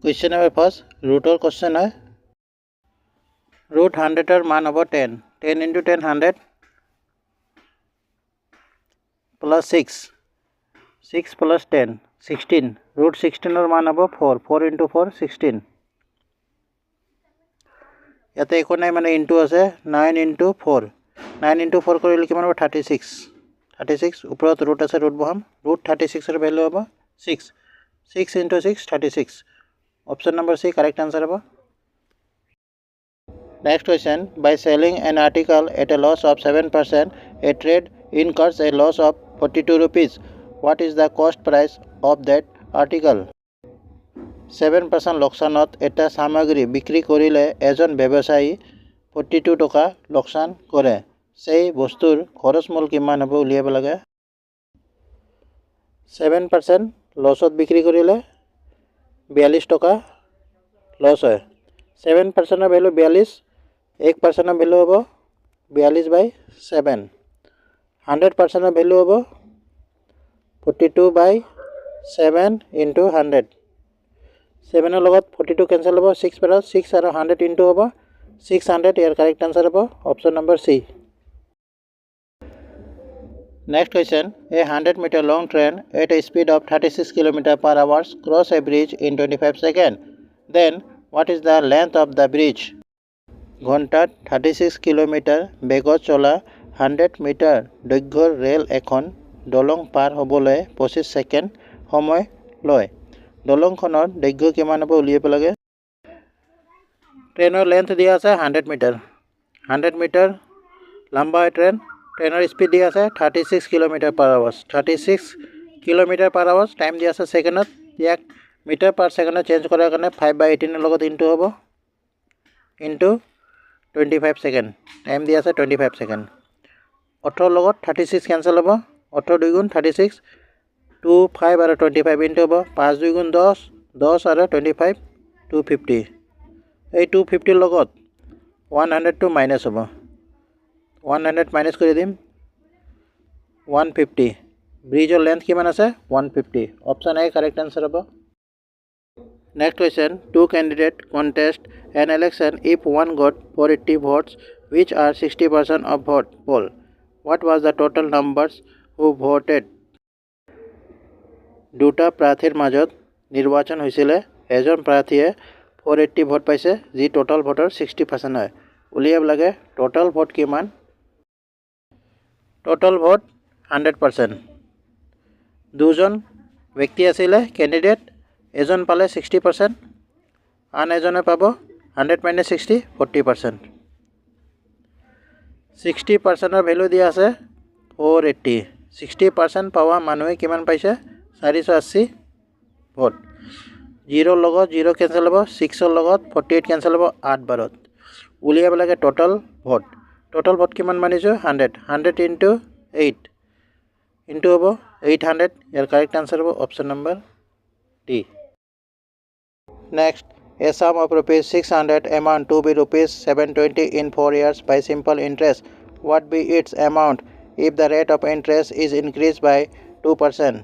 Question number first, root question है root 100 मान होगा 10 10 into 10 100 plus 6 6 plus 10 16 root 16 मान होगा 4 into 4 16 ইয়াতে একো নাই মানে ইনটু আছে 9 into 4 9 into 4 কৰিলে কিমান হ'ব 36 ওপৰত ৰুট আছে ৰুট বহাম ৰুট 36 এৰ ভ্যালু হ'ব 6 6 into 6 36 অপশন নম্বৰ সি কারেক্ট आंसर হ'ব Next question, by selling an article at a loss of 7%, a trade incurs a loss of 42 rupees. What is the cost price of that article? 7% লোকসানত এটা সামগ্ৰী বিক্ৰী কৰিলে এজন ব্যৱসায়ী 42 টকা লোকসান কৰে সেই বস্তুৰ খৰচ মূল কিমান হ'ব উলিয়াব লাগে 7% লছত বিক্ৰী কৰিলে 42 টকা লছ হয় 7% ভ্যালু 42 1% ভ্যালু হ'ব 42/7 100% ভ্যালু হ'ব 42/7 into 100 7 এর লগত 42 कैंसिल হ'ব 6 पर 6 আৰু 100 into হ'ব 600 ইয়াৰ কাৰেক্ট आंसर হ'ব option number C Next question, a 100-meter long train at a speed of 36 km/h cross a bridge in 25 seconds. Then, what is the length of the bridge? ঘণ্টাত 36 kilometre বেগত চলা 100 metre দৈৰ্ঘ্যৰ rail এখন দলং পাৰ হ'বলৈ 25 second সময় লয় দলংখনৰ দৈৰ্ঘ্য কিমান হ'ব উলিয়াব লাগে ট্ৰেইনৰ লেন্থ দিয়া আছে 100 মিটাৰ লম্বা ট্ৰেইনৰ স্পীড দিয়া আছে 36 km/h 36 km/h টাইম দিয়া আছে সেকেন্ডত ইয়াক মিটাৰ পাৰ সেকেন্ডত চেঞ্জ কৰাৰ কাৰণে 5/18 এর লগত ইনটু হ'ব ইনটু 25 সেকেন্ড টাইম দিয়া আছে 25 সেকেন্ড 18 লগত 36 कैंसिल হ'ব 18 2 গুণ 36 2 5 আৰু 25 ইনটু হ'ব 5 2 গুণ 10 10 আৰু 25 250 এই 250 লগত 102 মাইনাস হ'ব 100 মাইনাস কৰি দিম 150 ব্ৰিজৰ লেন্থ কিমান আছে 150 অপশন এ কারেক্ট आंसर হ'ব Next question, two candidates contest an election if one got 480 votes which are 60% of vote poll. What was the total numbers who voted? দুটা প্ৰাৰ্থীৰ মাজত নিৰ্বাচন হৈছিলে এজন প্ৰাৰ্থীয়ে 480 ভোট পাইছে যি টোটাল ভোটৰ 60% হয় উলিয়াব লাগে টোটাল ভোট কিমান টোটাল ভোট 100% দুজন ব্যক্তি আছিল ক্যান্ডিডেট এজন পালে 60% আন এজনে পাব 100 - 60 40% 60% এর ভ্যালু দিয়া আছে 480 60% পাওয়া মানুহে কিমান পাইছে 480 ভোট 0 লগত 0 कैंसिल হ'ব 6 এর লগত 48 कैंसिल হ'ব 8 বাৰত উলিয়াব লাগে টোটাল ভোট কিমান মানিছো 100 into 8 into হ'ব 800 ইয়াৰ কাৰেক্ট आंसर হ'ব option number D Next, a sum of rupees 600 amount to be rupees 720 in 4 years by simple interest. What be its amount if the rate of interest is increased by 2%?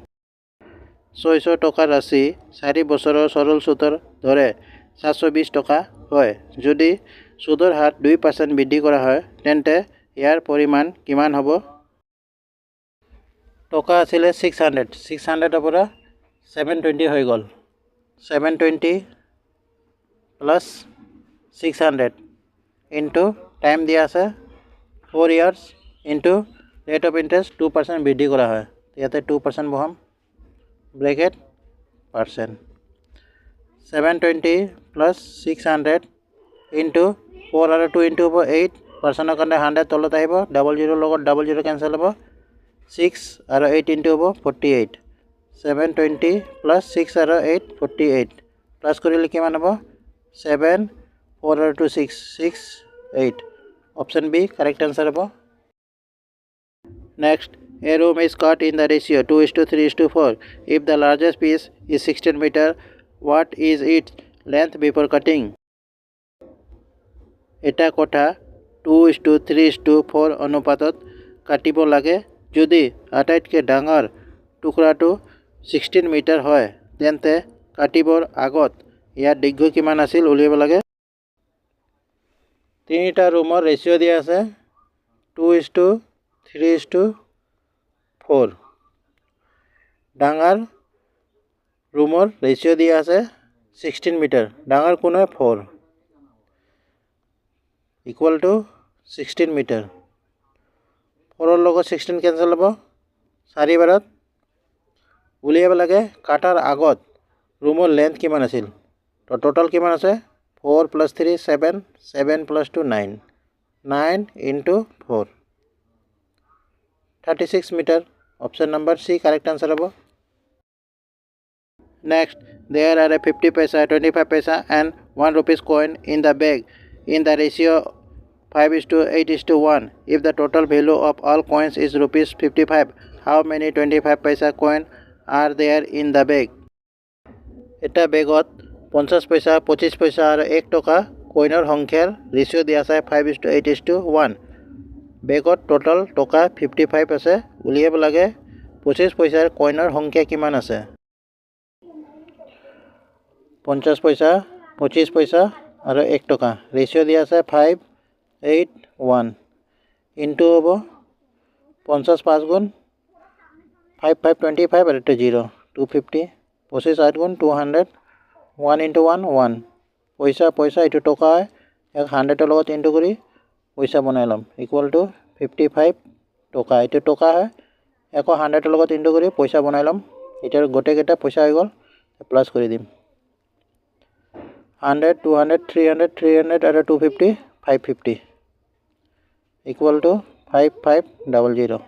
600 টকা রাশি 4 বছৰৰ সৰল সুতৰ ধৰে 720 টকা হয় যদি সুদৰ হাৰ 2% বৃদ্ধি কৰা হয় তেন্তে ইয়াৰ পৰিমাণ কিমান হ'ব টকা আছিল 600 ৰ পৰা 720 হৈ গল 720 plus 600 into time দিয়া আছে 4 years into rate of interest 2% বৃদ্ধি কৰা হয় ইয়াতে 2% বহাম ব্ৰ্যাকেট percent 720 plus 600 into 4 আৰু 2 into 8% কাৰণে 100 তলত আহিব 00 লগত 00 कैंसिल হ'ব 6 আৰু 8 into 48 720 plus 6 আৰু 8 48 প্লাস কৰিলে কিমান হ'ব 7 4 আৰু 2 6 6 8 অপশন বি কারেক্ট आंसर হ'ব Next, a room is cut in the ratio 2:3:4 if the largest piece is 16 meter what is its length before cutting এটা কোঠা 2:3:4 অনুপাতত কাটিব লাগে যদি আটাইতকৈ ডাঙৰ টুকুৰাটো 16 মিটাৰ হয় তেন্তে কাটিবৰ আগত ইয়াত দৈৰ্ঘ্য কিমান আছিল উলিয়াব লাগে। তিনিটা ৰুমৰ ৰেচিঅ' দিয়া আছে 2:3:4। ডাঙৰ ৰুমৰ ৰেচিঅ' দিয়া আছে 16 মিটাৰ। ডাঙৰ কোন হয় 4 ইকুৱেল টু 16 মিটাৰ। 4ৰ লগত 16 কেঞ্চেল হ'ব। 4 বাৰত উলিয়াব লাগে কাটাৰ আগত ৰুমৰ লেন্থ কিমান আছিল। তো টোটাল কিমান আছে 4 + 3 7 7 + 2 9 9 × 4 36 metre. Option number C correct answer হ'ব। Next, there are a 50 paisa, 25 paisa and 1 rupees coin in the bag in the ratio 5:8:1. If the total value of all coins is rupees 55, how many 25 paisa coin are there in the bag? এটা বেগত 50 পইচা 25 পইচা আৰু 1 টকা কইনৰ সংখ্যাৰ ratio' দিয়া আছে 5:8:1। বেগত টোটাল টকা 55 আছে। উলিয়াব লাগে 25 পইচাৰ কইনৰ সংখ্যা কিমান আছে। 50 পইচা 25 পইচা আৰু 1 টকা ৰেচিঅ' দিয়া আছে 5:8:1 ইনটু হ'ব 50 5 গুণ 5 5 25 আৰু 0 250 25 8 গুণ 200 1 × 1 1 পইচা পইচা এইটো টকা হয় 100ৰ লগত ইনটু কৰি পইচা বনাই ল'ম ইকুৱেল টু 55 টকা। এইটো টকা হয় 100ৰ লগত ইনটু কৰি পইচা বনাই ল'ম। এতিয়া গোটেইকেইটা পইচা হৈ গ'ল প্লাছ কৰি দিম 100 200 300 300 আৰু 250 550 ইকুৱেল টু 5500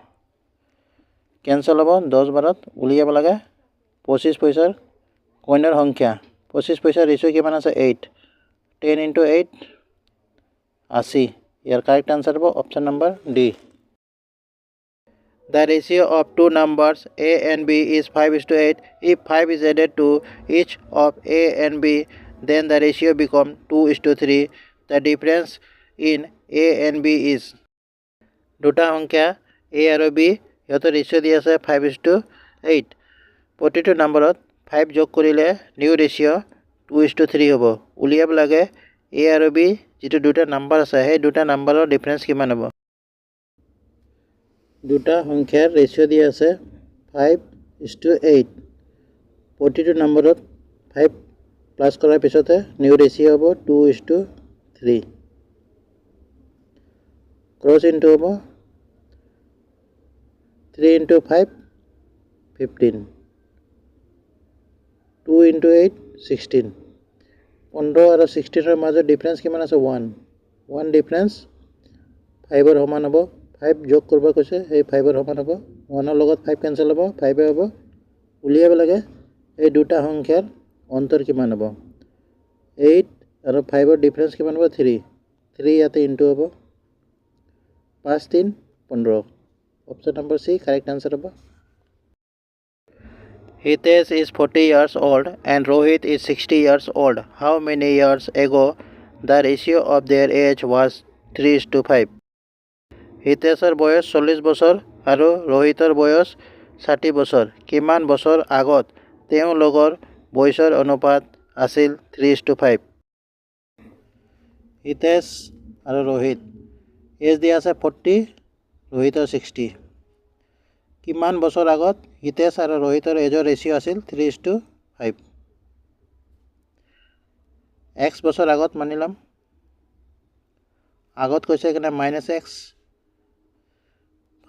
কেঞ্চেল হ'ব। 10 বাৰত উলিয়াব লাগে 25 পইচাৰ কইনৰ সংখ্যা। 25 পইচাৰ ৰেচিঅ' কিমান আছে 8 10 × 8 80। ইয়াৰ কাৰেক্ট আনসাৰ হ'ব option number D। The ratio of two numbers A and B is 5:8. If 5 is added to each of A and B, then the ratio becomes 2:3. The difference in A and B is. দুটা সংখ্যা A আৰু B সিহঁতৰ ratio' দি আছে 5:8। প্ৰতিটো নম্বৰত 5 যোগ কৰিলে new ratio' 2:3 হ'ব। উলিয়াব লাগে A আৰু B যিটো দুটা নাম্বাৰ আছে সেই দুটা নাম্বাৰৰ ডিফাৰেন্স কিমান হ'ব। দুটা সংখ্যাৰ ৰেচিঅ' দিয়া আছে 5:8। প্ৰতিটো নম্বৰত 5 প্লাছ কৰাৰ পিছতে নিউ ৰেচিঅ' হ'ব 2:3 ক্ৰছ ইনটু হ'ব 3 × 5 15 2 × 8 16 15 আৰু 16ৰ মাজত ডিফাৰেন্স কিমান আছে 1 ডিফাৰেন্স 5ৰ সমান হ'ব। 5 যোগ কৰিব কৈছে সেই 5ৰ সমান হ'ব। 1ৰ লগত 5 কেঞ্চেল হ'ব 5 হ'ব। উলিয়াব লাগে এই দুটা সংখ্যাৰ অন্তৰ কিমান হ'ব 8 আৰু 5ৰ ডিফাৰেন্স কিমান হ'ব 3 ইয়াতে ইনটু হ'ব 5 3 15 option number C correct answer হ'ব। Hitesh is 40 years old and Rohit is 60 years old. How many years ago the ratio of their age was 3:5? হিতেশৰ বয়স 40 বছৰ আৰু ৰোহিতৰ বয়স 60 বছৰ। কিমান বছৰ আগত তেওঁলোকৰ বয়সৰ অনুপাত আছিল 3:5? হিতেশ আৰু ৰোহিত এজ দিয়া আছে 40 ৰোহিতৰ 60। কিমান বছৰ আগত হিতেশ আৰু ৰোহিতৰ এজৰ ৰেচিঅ' আছিল 3:5? x বছৰ আগত মানি ল'ম। আগত কৈছে কিনে -x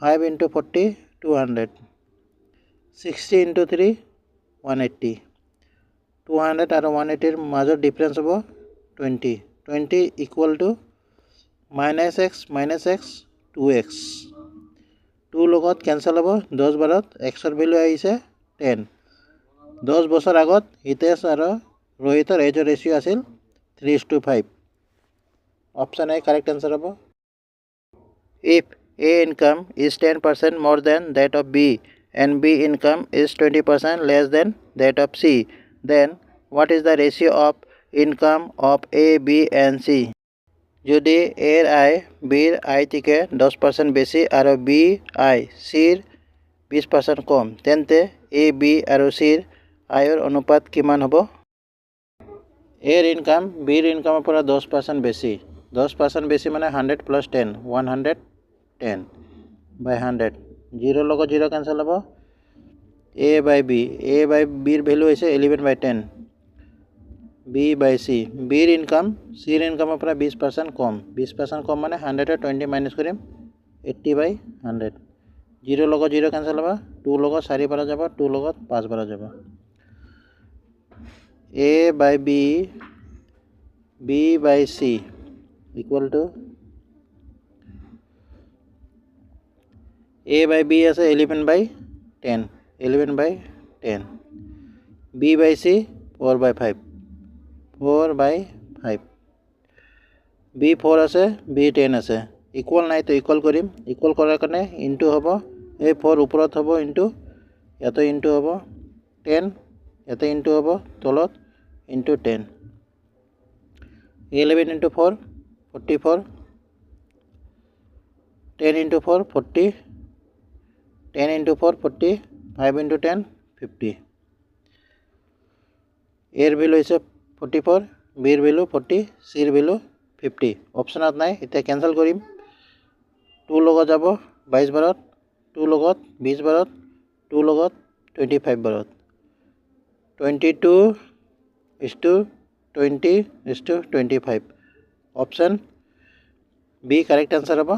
5 × 40 200 60 × 3 180 200 আৰু 180ৰ মাজৰ ডিফাৰেন্স হ'ব 20 ইকুৱেল টু -x 2x 2 লগত কেঞ্চেল হ'ব। 10 বাৰত xৰ ভেলু আহিছে 10। 10 বছৰ আগত হিতেশ আৰু ৰোহিতৰ এজৰ ৰেচিঅ' আছিল 3:5। অপশ্যন A কাৰেক্ট আনসাৰ হ'ব। If A income is 10% more than that of B and B income is 20% less than that of C, then what is the ratio of income of A, B and C? যদি এৰ আয় বিৰ আয়টিকে 10% বেছি আৰু B আয় চিৰ 20% কম তেন্তে A B আৰু চিৰ আয়ৰ অনুপাত কিমান হ'ব? এৰ ইনকাম বিৰ ইনকামৰ পৰা 10% বেছি 10% বেছি মানে 100 + 10 110 by 100 0 লগত 0 কেনসেল হ'ব a by b বিৰ ভ্যালু হৈছে 11/10 b by c বিৰ ইনকাম চিৰ ইনকামৰ পৰা 20% কম 20% কম মানে 100 20 মাইনাস কৰিম 80/100 0 লগত 0 কেনসেল হ'ব 2 লগত 4 বাৰ যাব 2 লগত 5 বাৰ যাব a by b b by c equal to a by b আছে 11/10 11/10 b by c 4/5 4/5 b 4 আছে b 10 আছে ইকুয়াল নাই তো ইকুয়াল কৰিম ইকুয়াল কৰাৰ কাৰণে ইনটু হ'ব এই 4 ওপৰত হ'ব ইনটু ইয়াতে ইনটু হ'ব 10 ইয়াতে ইনটু হ'ব তলত into 10 11 into 4 44 10 into 4 40 10 into 4 40 5 into 10 50 এর ভ্যালু হইছে 44 বির ভ্যালু 40 সির ভ্যালু 50 অপশনত নাই এটা ক্যান্সেল করিম 2 লগত যাব 22 বাৰত 2 লগত 20 বাৰত 2 লগত 25 বাৰত 22:20:25 ऑप्शन बी करेक्ट आंसर हम